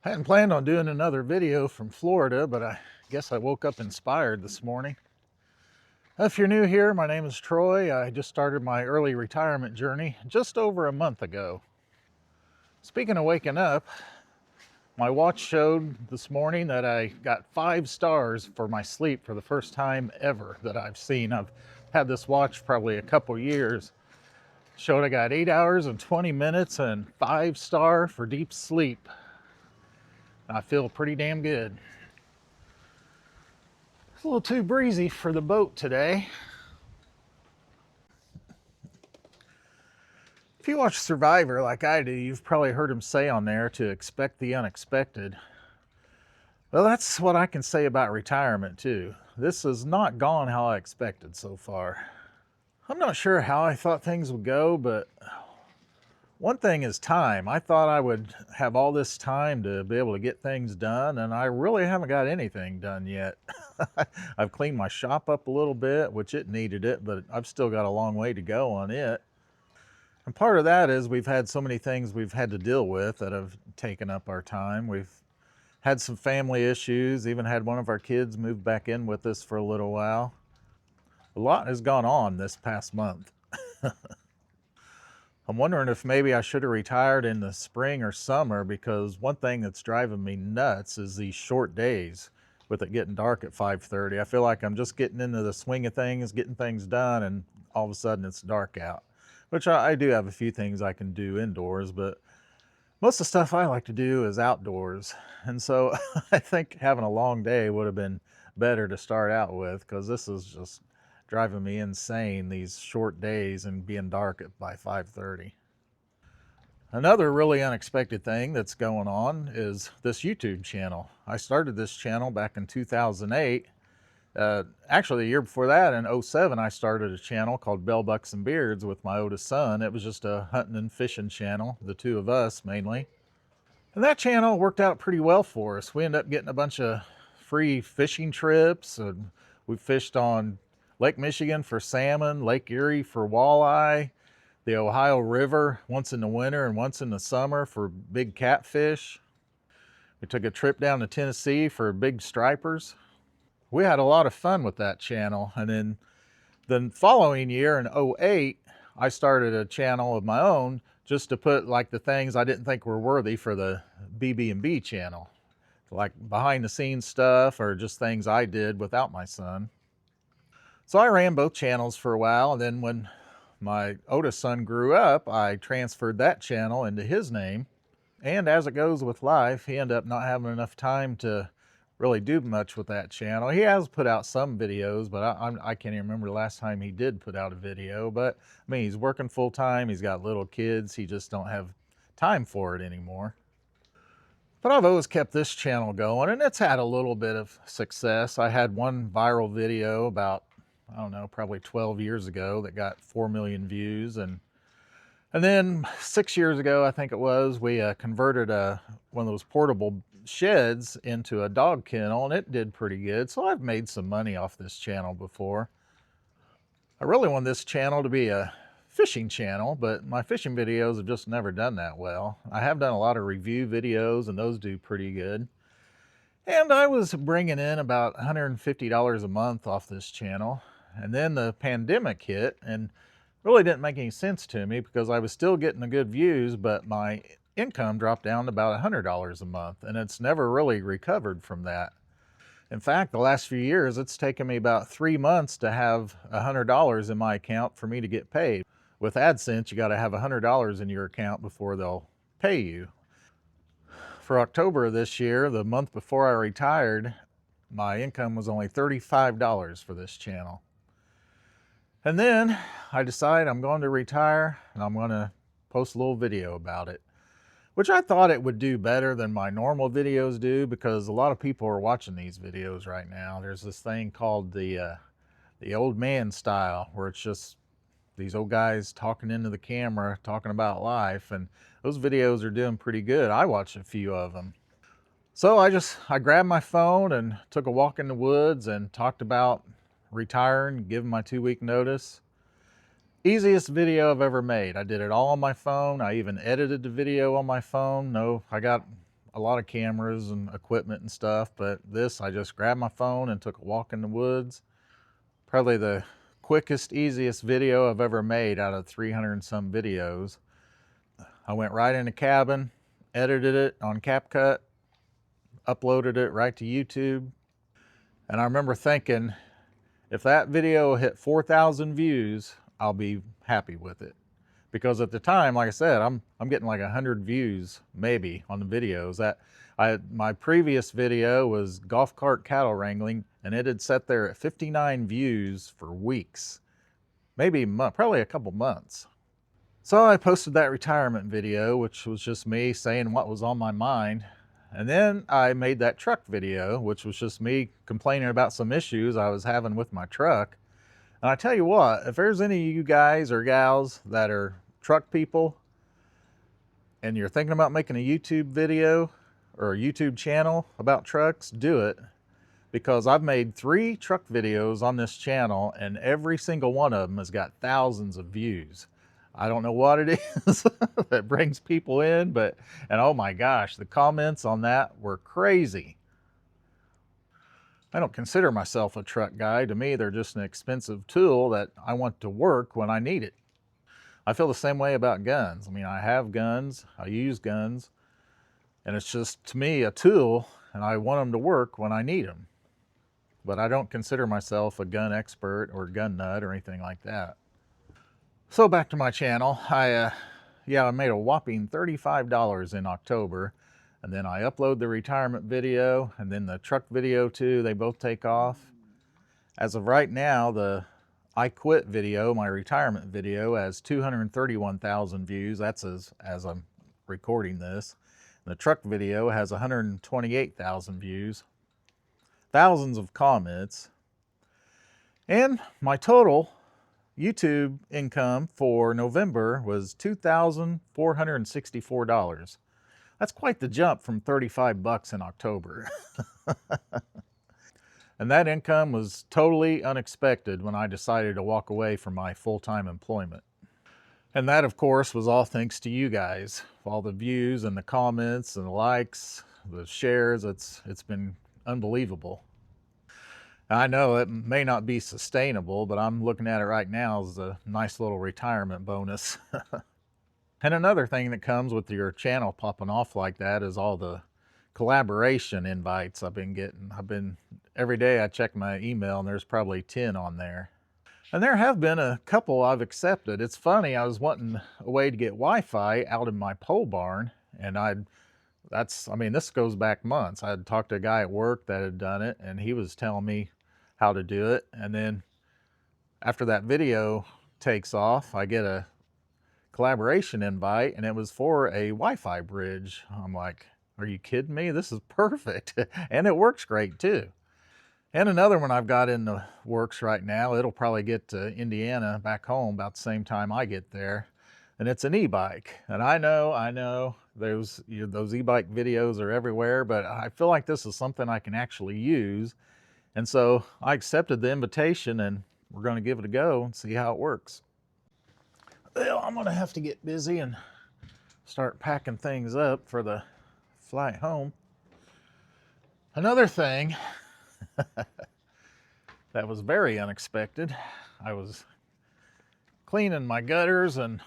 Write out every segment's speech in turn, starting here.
I hadn't planned on doing another video from Florida, but I guess I woke up inspired this morning. If you're new here, my name is Troy. I just started my early retirement journey just over a month ago. Speaking of waking up, my watch showed this morning that I got 5 stars for my sleep for the first time ever that I've seen. I've had this watch probably a couple years. Showed I got 8 hours and 20 minutes and 5-star for deep sleep. I feel pretty damn good. It's a little too breezy for the boat today. If you watch Survivor like I do, you've probably heard him say on there to expect the unexpected. Well, that's what I can say about retirement too. This has not gone how I expected so far. I'm not sure how I thought things would go, but one thing is time. I thought I would have all this time to be able to get things done, and I really haven't got anything done yet. I've cleaned my shop up a little bit, which it needed it, but I've still got a long way to go on it. And part of that is we've had so many things we've had to deal with that have taken up our time. We've had some family issues, even had one of our kids move back in with us for a little while. A lot has gone on this past month. I'm wondering if maybe I should have retired in the spring or summer, because one thing that's driving me nuts is these short days with it getting dark at 5:30. I feel like I'm just getting into the swing of things, getting things done, and all of a sudden it's dark out. Which I do have a few things I can do indoors, but most of the stuff I like to do is outdoors. And so I think having a long day would have been better to start out with, because this is just driving me insane, these short days and being dark by 5:30. Another really unexpected thing that's going on is this YouTube channel. I started this channel back in 2008. Actually, the year before that, in '07, I started a channel called Bell Bucks and Beards with my oldest son. It was just a hunting and fishing channel, the two of us mainly. And that channel worked out pretty well for us. We ended up getting a bunch of free fishing trips. And we fished on Lake Michigan for salmon, Lake Erie for walleye, the Ohio River once in the winter and once in the summer for big catfish. We took a trip down to Tennessee for big stripers. We had a lot of fun with that channel. And then the following year in '08, I started a channel of my own just to put like the things I didn't think were worthy for the BB&B channel, like behind the scenes stuff or just things I did without my son. So I ran both channels for a while, and then when my oldest son grew up, I transferred that channel into his name. And as it goes with life, he ended up not having enough time to really do much with that channel. He has put out some videos, but I can't even remember the last time he did put out a video. But I mean, he's working full time, he's got little kids, he just don't have time for it anymore. But I've always kept this channel going, and it's had a little bit of success. I had one viral video about, I don't know, probably 12 years ago that got 4 million views. And then 6 years ago, I think it was, we converted one of those portable sheds into a dog kennel, and it did pretty good. So I've made some money off this channel before. I really want this channel to be a fishing channel, but my fishing videos have just never done that well. I have done a lot of review videos, and those do pretty good. And I was bringing in about $150 a month off this channel. And then the pandemic hit, and really didn't make any sense to me because I was still getting the good views, but my income dropped down to about $100 a month, and it's never really recovered from that. In fact, the last few years, it's taken me about 3 months to have $100 in my account for me to get paid. With AdSense, you got to have $100 in your account before they'll pay you. For October of this year, the month before I retired, my income was only $35 for this channel. And then I decided I'm going to retire, and I'm going to post a little video about it, which I thought it would do better than my normal videos do, because a lot of people are watching these videos right now. There's this thing called the old man style, where it's just these old guys talking into the camera, talking about life, and those videos are doing pretty good. I watched a few of them. So I grabbed my phone and took a walk in the woods and talked about retiring, giving my 2-week notice. Easiest video I've ever made. I did it all on my phone. I even edited the video on my phone. No, I got a lot of cameras and equipment and stuff, but this, I just grabbed my phone and took a walk in the woods. Probably the quickest, easiest video I've ever made out of 300 and some videos. I went right in the cabin, edited it on CapCut, uploaded it right to YouTube. And I remember thinking, if that video hit 4,000 views, I'll be happy with it. Because at the time, like I said, I'm getting like 100 views maybe on the videos. My previous video was golf cart cattle wrangling, and it had sat there at 59 views for weeks, maybe probably a couple months. So I posted that retirement video, which was just me saying what was on my mind. And then I made that truck video, which was just me complaining about some issues I was having with my truck. And I tell you what, if there's any of you guys or gals that are truck people and you're thinking about making a YouTube video or a YouTube channel about trucks, do it. Because I've made 3 truck videos on this channel, and every single one of them has got thousands of views. I don't know what it is that brings people in, and oh my gosh, the comments on that were crazy. I don't consider myself a truck guy. To me, they're just an expensive tool that I want to work when I need it. I feel the same way about guns. I mean, I have guns, I use guns, and it's just, to me, a tool, and I want them to work when I need them. But I don't consider myself a gun expert or gun nut or anything like that. So back to my channel, I made a whopping $35 in October, and then I upload the retirement video, and then the truck video too. They both take off. As of right now, the I Quit video, my retirement video, has 231,000 views. That's as I'm recording this. And the truck video has 128,000 views, thousands of comments, and my total YouTube income for November was $2,464. That's quite the jump from 35 bucks in October. And that income was totally unexpected when I decided to walk away from my full-time employment. And that, of course, was all thanks to you guys. All the views and the comments and the likes, the shares, it's been unbelievable. I know it may not be sustainable, but I'm looking at it right now as a nice little retirement bonus. And another thing that comes with your channel popping off like that is all the collaboration invites I've been getting. Every day I check my email and there's probably 10 on there. And there have been a couple I've accepted. It's funny, I was wanting a way to get Wi-Fi out in my pole barn, and this goes back months. I had talked to a guy at work that had done it, and he was telling me how to do it. And then after that video takes off, I get a collaboration invite, and it was for a Wi-Fi bridge. I'm like, are you kidding me? This is perfect. And it works great too. And another one I've got in the works right now, it'll probably get to Indiana back home about the same time I get there. And it's an e-bike. And I know those e-bike videos are everywhere, but I feel like this is something I can actually use. And so I accepted the invitation, and we're going to give it a go and see how it works. Well, I'm going to have to get busy and start packing things up for the flight home. Another thing that was very unexpected, I was cleaning my gutters and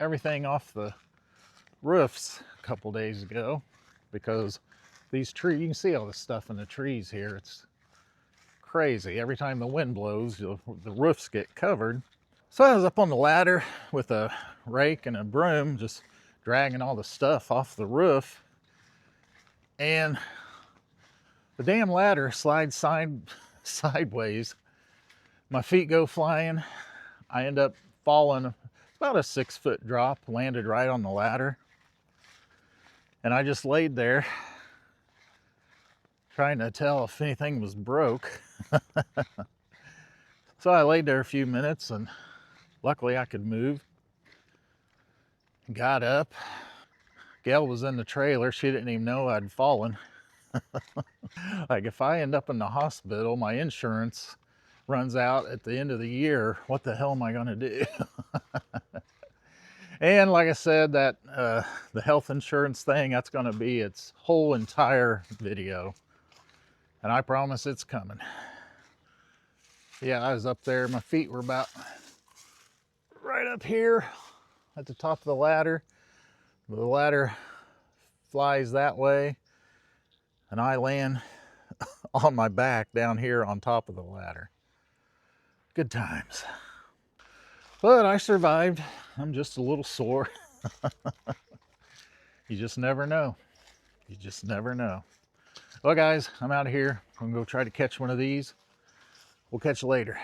everything off the roofs a couple days ago, because these trees, you can see all the stuff in the trees here. It's crazy. Every time the wind blows, the roofs get covered. So I was up on the ladder with a rake and a broom, just dragging all the stuff off the roof, and the damn ladder slides sideways. My feet go flying. I end up falling about a 6-foot drop, landed right on the ladder. And I just laid there trying to tell if anything was broke. So I laid there a few minutes, and luckily I could move. Got up. Gail was in the trailer. She didn't even know I'd fallen. Like, if I end up in the hospital, my insurance runs out at the end of the year, what the hell am I going to do? And like I said, that the health insurance thing, that's going to be its whole entire video. And I promise it's coming. Yeah, I was up there. My feet were about right up here at the top of the ladder. The ladder flies that way, and I land on my back down here on top of the ladder. Good times. But I survived. I'm just a little sore. You just never know. You just never know. Well, guys, I'm out of here. I'm going to go try to catch one of these. We'll catch you later.